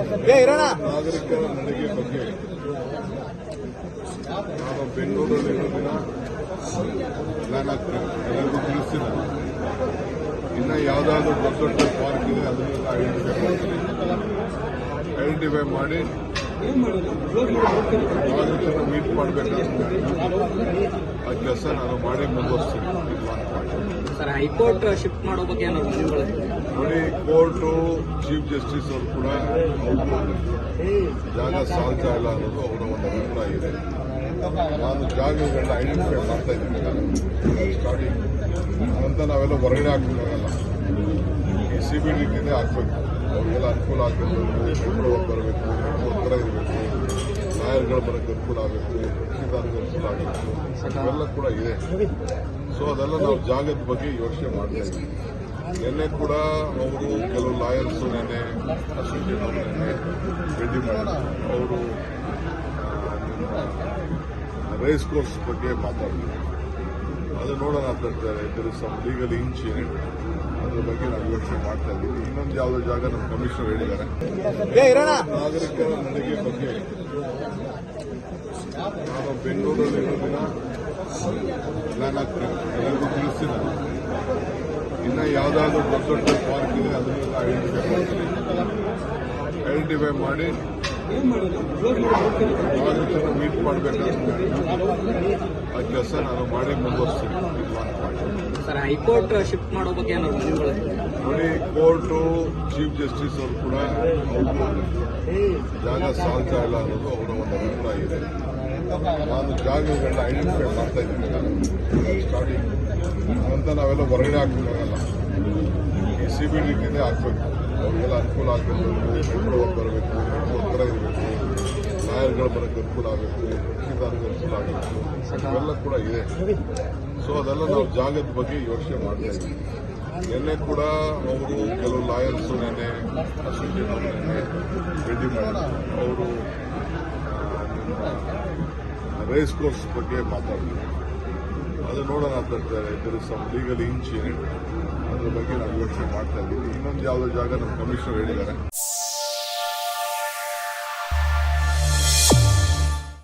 ನಾಗರಿಕರ ನಡಿಗೆ ಬಗ್ಗೆ ನಾನು ಬೆಂಗಳೂರಲ್ಲಿ ದಿನ ಪ್ಲಾನ್ ಆಗ್ತೇನೆ, ಎಲ್ಲರಿಗೂ ತಿಳಿಸ್ತೀನಿ. ಇನ್ನು ಯಾವುದಾದ್ರೂ ದೊಡ್ಡ ದೊಡ್ಡ ಪಾರ್ಕ್ ಇದೆ ಅದನ್ನೆಲ್ಲ ಐಡೆಂಟಿಫೈ ಮಾಡಿ ನಾಗರಿಕರನ್ನ ಮೀಟ್ ಮಾಡಬೇಕಂತ ಆ ಕೆಲಸ ನಾನು ಮಾಡಿ ಮುಂದುವರಿಸ್ತೀನಿ. ಸರ್, ಹೈಕೋರ್ಟ್ ಶಿಫ್ಟ್ ಮಾಡೋ ಬಗ್ಗೆ ನೋಡಿ, ಕೋರ್ಟು ಚೀಫ್ ಜಸ್ಟಿಸ್ ಅವರು ಕೂಡ ಜಾಗ ಸಾಲ್ತಾ ಇಲ್ಲ ಅನ್ನೋದು ಅವರ ಒಂದು ಅಭಿಪ್ರಾಯ ಇದೆ. ನಾನು ಜಾಗಗಳನ್ನ ಐಡೆಂಟಿಫೈ ಮಾಡ್ತಾ ಇದ್ದೀನಿ ಸ್ಟಾರ್ಟಿಂಗ್ ಅಂತ. ನಾವೆಲ್ಲ ಹೊರಗಡೆ ಹಾಕಬೇಕಾಗಲ್ಲ, ಈ CBDಟಿಂದ ಹಾಕಬೇಕು. ಅವ್ರಿಗೆಲ್ಲ ಅನುಕೂಲ ಆಗಬೇಕು, ಪೆಟ್ರೋಲ್ ಬರಬೇಕು, ಉತ್ತರ ಇರಬೇಕು, ಲಾಯರ್ಗಳು ಬರೋಕ್ಕೆ ಅನುಕೂಲ ಆಗಬೇಕು, ಕಕ್ಷಿದಾರರಿಗೆ ಅನುಕೂಲ ಆಗಬೇಕು, ಇವೆಲ್ಲ ಕೂಡ ಇದೆ. ಸೊ ಅದೆಲ್ಲ ನಾವು ಜಾಗದ ಬಗ್ಗೆ ಯೋಚನೆ ಮಾಡ್ತಾ ಇದ್ದೀವಿ. ನಿನ್ನೆ ಕೂಡ ಅವರು ಕೆಲವು ಲಾಯರ್ಸು ನಿನ್ನೆ ಅಸೋಸಿಯೇಟ್ ಭೇಟಿ ಮಾಡಿ ಅವರು ರೇಸ್ ಕೋರ್ಸ್ ಬಗ್ಗೆ ಮಾತಾಡಿದ್ರು. ಅದು ನೋಡೋಣ ಅಂತ ಹೇಳ್ತಾರೆ. ಇದ್ರ ಸಮ್ ಲೀಗಲ್ ಇಂಚ್ ಅದ್ರ ಬಗ್ಗೆ ನಾವು ಯೋಚನೆ ಮಾಡ್ತಾ ಇದ್ದೀವಿ. ಇನ್ನೊಂದು ಯಾವುದೋ ಜಾಗ ನಮ್ಮ ಕಮಿಷನರ್ ಹೇಳಿದ್ದಾರೆ. ನಾಗರಿಕರ ನಡಿಗೆ ಬಗ್ಗೆ ನಾನು ಬೆಂಗಳೂರಲ್ಲಿ ದಿನ ಪ್ಲಾನ್ ಆಗ್ತೇನೆ, ಎಲ್ಲರಿಗೂ ತಿಳಿಸ್ತೀನಿ. ಇನ್ನು ಯಾವುದಾದ್ರೂ ದೊಡ್ಡ ದೊಡ್ಡ ಪಾರ್ಕ್ ಇದೆ ಅದನ್ನೆಲ್ಲ ಐಡೆಂಟಿಫೈ ಮಾಡಿ ನಾಗರಿಕರನ್ನ ಮೀಟ್ ಮಾಡಬೇಕಂತ ಆ ಕೆಲಸ ನಾನು ಮಾಡಿ ಮುಂದುವರಿಸ್ತೀನಿ. ಸರ್, ಹೈಕೋರ್ಟ್ ಶಿಫ್ಟ್ ಮಾಡೋ ಬಗ್ಗೆ ನೋಡಿ, ಕೋರ್ಟು ಚೀಫ್ ಜಸ್ಟಿಸ್ ಅವರು ಕೂಡ ಜಾಗ ಸಾಲ್ತಾ ಇಲ್ಲ ಅನ್ನೋದು ಅವರ ಒಂದು ಅಭಿಪ್ರಾಯ ಇದೆ. ನಾನು ಜಾಗಗಳನ್ನ ಐಡೆಂಟಿಫೈ ಮಾಡ್ತಾ ಇದ್ದೀನಿ ಸ್ಟಾರ್ಟಿಂಗ್ ಅಂತ. ನಾವೆಲ್ಲ ಹೊರಗಡೆ ಹಾಕಬೇಕಾಗಲ್ಲ, ಈ CBDಟಿಂದ ಹಾಕಬೇಕು. ಅವ್ರಿಗೆಲ್ಲ ಅನುಕೂಲ ಆಗಬೇಕು, ಪೆಟ್ರೋಲ್ ಬರಬೇಕು, ಉತ್ತರ ಇರಬೇಕು, ಲಾಯರ್ಗಳು ಬರೋಕ್ಕೆ ಅನುಕೂಲ ಆಗಬೇಕು, ಕಕ್ಷಿದಾರರಿಗೆ ಅನುಕೂಲ ಆಗಬೇಕು, ಇವೆಲ್ಲ ಕೂಡ ಇದೆ. ಸೊ ಅದೆಲ್ಲ ನಾವು ಜಾಗದ ಬಗ್ಗೆ ಯೋಚನೆ ಮಾಡ್ತಾ ಇದ್ದೀವಿ. ನಿನ್ನೆ ಕೂಡ ಅವರು ಕೆಲವು ಲಾಯರ್ಸು ನಿನ್ನೆ ಅಸೋಸಿಯೇಟ್ ಭೇಟಿ ಮಾಡಿ ಅವರು ರೇಸ್ ಕೋರ್ಸ್ ಬಗ್ಗೆ ಮಾತಾಡಿದ್ರು. ಅದು ನೋಡೋಣ ಅಂತ ಹೇಳ್ತಾರೆ. ಇದ್ರ ಸಮ್ ಲೀಗಲ್ ಇಂಚ್ ಅದ್ರ ಬಗ್ಗೆ ನಾವು ಯೋಚನೆ ಮಾಡ್ತಾ ಇದ್ದೀವಿ. ಇನ್ನೊಂದು ಯಾವುದೋ ಜಾಗ ನಮ್ಮ ಕಮಿಷನರ್ ಹೇಳಿದ್ದಾರೆ.